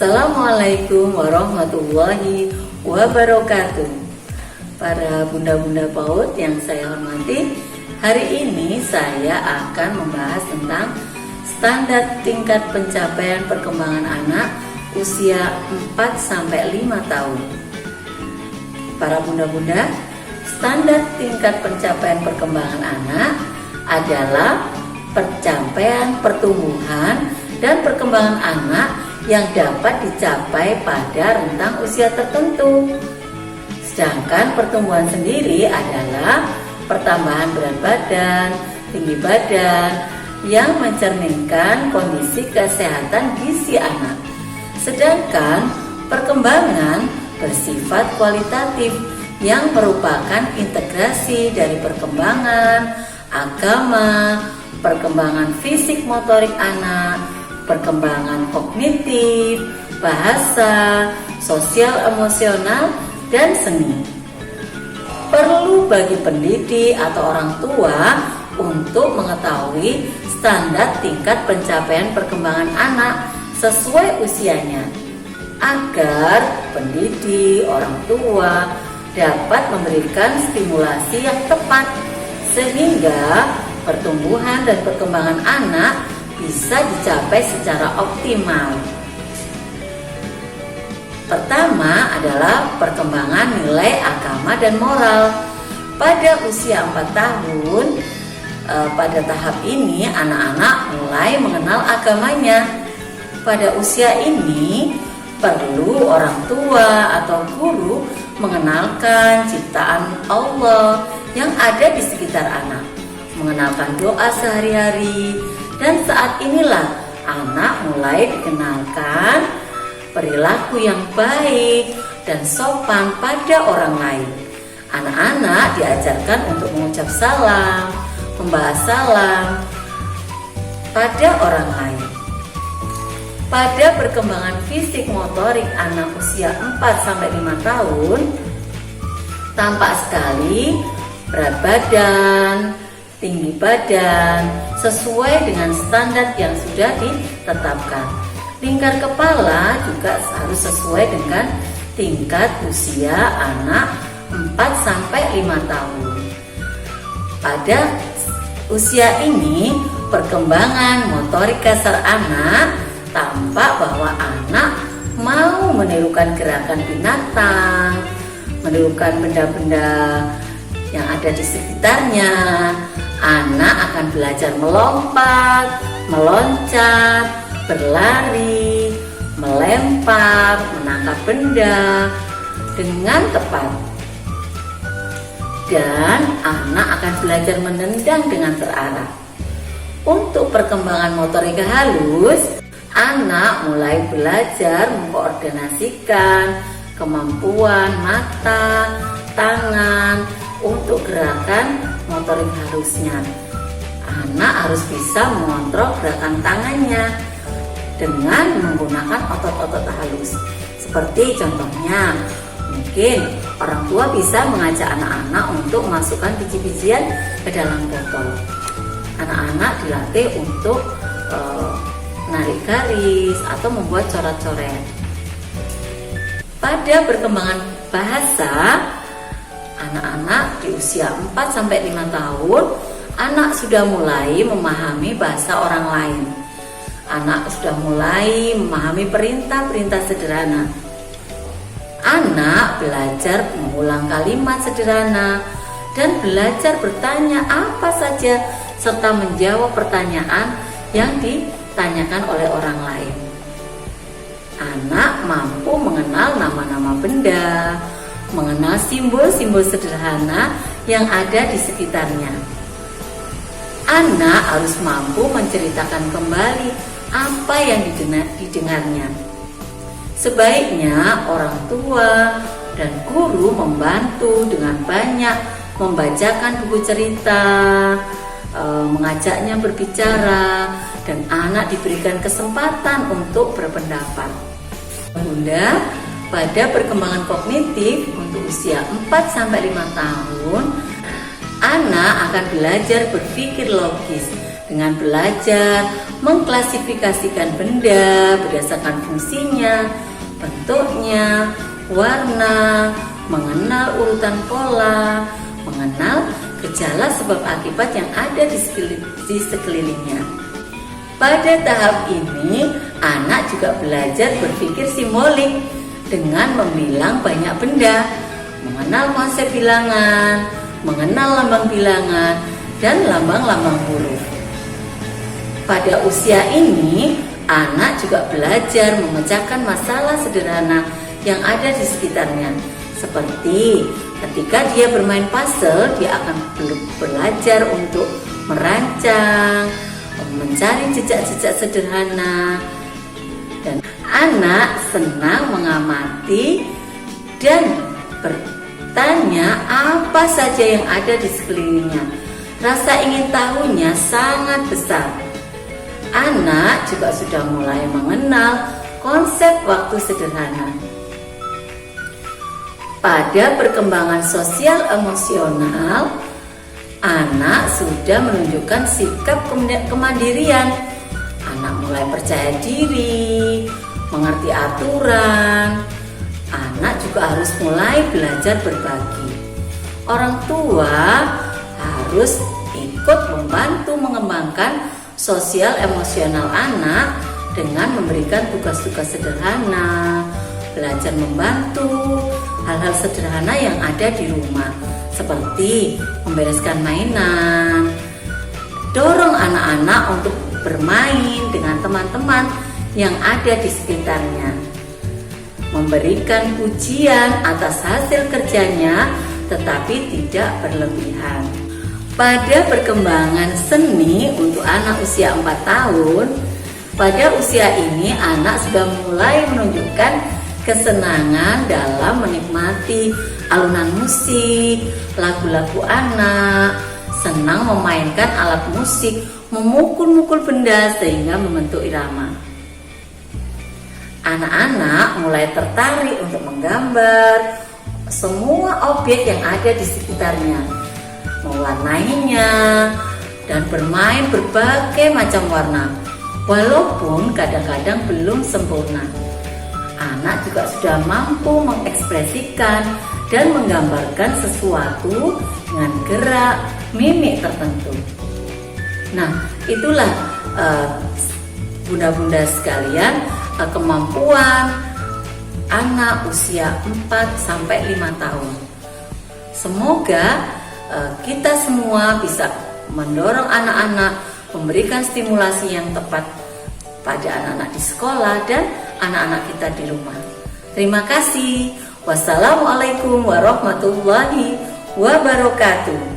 Assalamualaikum warahmatullahi wabarakatuh. Para bunda-bunda PAUD yang saya hormati, hari ini saya akan membahas tentang standar tingkat pencapaian perkembangan anak usia 4-5 tahun. Para bunda-bunda, standar tingkat pencapaian perkembangan anak adalah pencapaian pertumbuhan dan perkembangan anak yang dapat dicapai pada rentang usia tertentu. Sedangkan pertumbuhan sendiri adalah pertambahan berat badan, tinggi badan yang mencerminkan kondisi kesehatan gizi anak. Sedangkan perkembangan bersifat kualitatif yang merupakan integrasi dari perkembangan agama, perkembangan fisik motorik anak, perkembangan kognitif, bahasa, sosial emosional, dan seni. Perlu bagi pendidik atau orang tua untuk mengetahui standar tingkat pencapaian perkembangan anak sesuai usianya, agar pendidik, orang tua dapat memberikan stimulasi yang tepat sehingga pertumbuhan dan perkembangan anak bisa dicapai secara optimal. Pertama adalah perkembangan nilai agama dan moral. Pada usia 4 tahun, pada tahap ini anak-anak mulai mengenal agamanya. Pada usia ini perlu orang tua atau guru mengenalkan ciptaan Allah yang ada di sekitar anak, mengenalkan doa sehari-hari, dan saat inilah anak mulai dikenalkan perilaku yang baik dan sopan pada orang lain. Anak-anak diajarkan untuk mengucap salam, membahas salam pada orang lain. Pada perkembangan fisik motorik anak usia 4-5 tahun, tampak sekali berat badan, tinggi badan sesuai dengan standar yang sudah ditetapkan. Lingkar kepala juga harus sesuai dengan tingkat usia anak 4-5 tahun. Pada usia ini, perkembangan motorik kasar anak tampak bahwa anak mau menirukan gerakan binatang, menirukan benda-benda yang ada di sekitarnya. Anak akan belajar melompat, meloncat, berlari, melempar, menangkap benda dengan tepat. Dan anak akan belajar menendang dengan terarah. Untuk perkembangan motorika halus, anak mulai belajar mengkoordinasikan kemampuan mata, tangan untuk gerakan motorik halusnya. Anak harus bisa mengontrol gerakan tangannya dengan menggunakan otot-otot halus. Seperti contohnya, mungkin orang tua bisa mengajak anak-anak untuk memasukkan biji-bijian ke dalam botol. Anak-anak dilatih untuk menarik garis atau membuat coret-coret. Pada perkembangan bahasa, anak-anak di usia 4-5 tahun, anak sudah mulai memahami bahasa orang lain. Anak sudah mulai memahami perintah-perintah sederhana. Anak belajar mengulang kalimat sederhana dan belajar bertanya apa saja serta menjawab pertanyaan yang ditanyakan oleh orang lain. Anak mampu mengenal nama-nama benda, mengenal simbol-simbol sederhana yang ada di sekitarnya. Anak harus mampu menceritakan kembali apa yang didengarnya. Sebaiknya orang tua dan guru membantu dengan banyak membacakan buku cerita, mengajaknya berbicara, dan anak diberikan kesempatan untuk berpendapat. Bunda, pada perkembangan kognitif untuk usia 4-5 tahun, anak akan belajar berpikir logis dengan belajar mengklasifikasikan benda berdasarkan fungsinya, bentuknya, warna, mengenal urutan pola, mengenal gejala sebab akibat yang ada di sekelilingnya. Pada tahap ini, anak juga belajar berpikir simbolik dengan memilang banyak benda, mengenal konsep bilangan, mengenal lambang bilangan, dan lambang-lambang huruf. Pada usia ini, anak juga belajar memecahkan masalah sederhana yang ada di sekitarnya. Seperti ketika dia bermain puzzle, dia akan belajar untuk merancang, mencari jejak-jejak sederhana. Dan anak senang mengamati dan bertanya apa saja yang ada di sekelilingnya. Rasa ingin tahunya sangat besar. Anak juga sudah mulai mengenal konsep waktu sederhana. Pada perkembangan sosial emosional, anak sudah menunjukkan sikap kemandirian. Anak mulai percaya diri, mengerti aturan. Anak juga harus mulai belajar berbagi. Orang tua harus ikut membantu mengembangkan sosial emosional anak dengan memberikan tugas-tugas sederhana, belajar membantu hal-hal sederhana yang ada di rumah, seperti membereskan mainan, dorong anak-anak untuk bermain dengan teman-teman yang ada di sekitarnya, memberikan pujian atas hasil kerjanya tetapi tidak berlebihan. Pada perkembangan seni untuk anak usia 4 tahun, pada usia ini anak sudah mulai menunjukkan kesenangan dalam menikmati alunan musik, lagu-lagu anak, senang memainkan alat musik, memukul-mukul benda sehingga membentuk irama. Anak-anak mulai tertarik untuk menggambar semua objek yang ada di sekitarnya, mewarnainya, dan bermain berbagai macam warna, walaupun kadang-kadang belum sempurna. Anak juga sudah mampu mengekspresikan dan menggambarkan sesuatu dengan gerak mimik tertentu. Nah, itulah bunda-bunda sekalian, kemampuan anak usia 4-5 tahun. Semoga kita semua bisa mendorong anak-anak, memberikan stimulasi yang tepat pada anak-anak di sekolah dan anak-anak kita di rumah. Terima kasih. Wassalamualaikum warahmatullahi wabarakatuh.